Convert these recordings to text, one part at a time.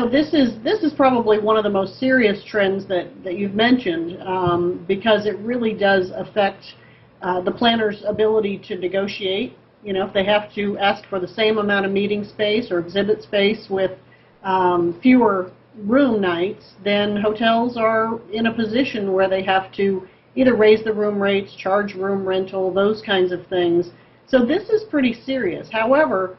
know, this is probably one of the most serious trends that you've mentioned, because it really does affect the planner's ability to negotiate. You know, if they have to ask for the same amount of meeting space or exhibit space with fewer room nights, then hotels are in a position where they have to either raise the room rates, charge room rental, those kinds of things. So this is pretty serious. However,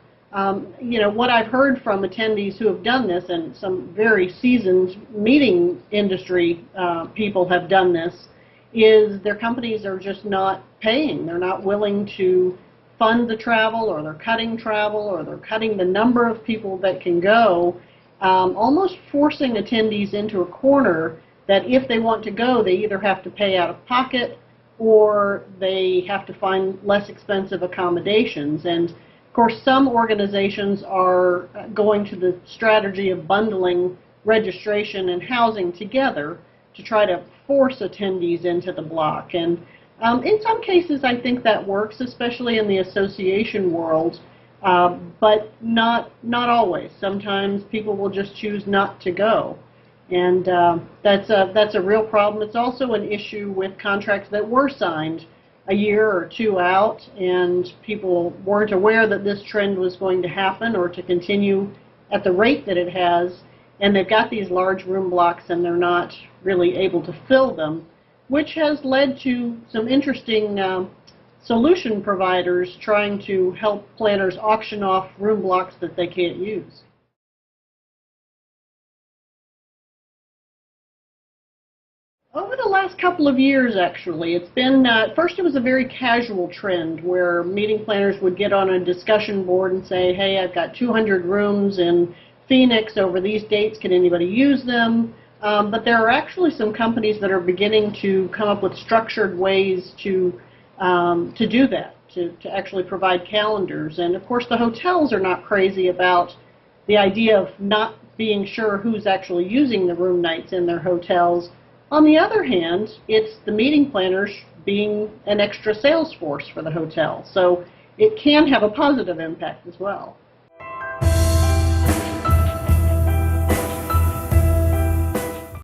you know, what I've heard from attendees who have done this, and some very seasoned meeting industry people have done this, is their companies are just not paying. They're not willing to fund the travel, or they're cutting travel, or they're cutting the number of people that can go, almost forcing attendees into a corner that if they want to go, they either have to pay out of pocket or they have to find less expensive accommodations. And of course, some organizations are going to the strategy of bundling registration and housing together to try to force attendees into the block. And in some cases, I think that works, especially in the association world, but not always. Sometimes people will just choose not to go. And that's a real problem. It's also an issue with contracts that were signed a year or two out, and people weren't aware that this trend was going to happen or to continue at the rate that it has, and they've got these large room blocks and they're not really able to fill them, which has led to some interesting solution providers trying to help planners auction off room blocks that they can't use. Over the last couple of years, actually, it's been, first it was a very casual trend where meeting planners would get on a discussion board and say, hey, I've got 200 rooms in Phoenix over these dates, can anybody use them? But there are actually some companies that are beginning to come up with structured ways to do that, to actually provide calendars. And of course the hotels are not crazy about the idea of not being sure who's actually using the room nights in their hotels. On the other hand, it's the meeting planners being an extra sales force for the hotel, so it can have a positive impact as well.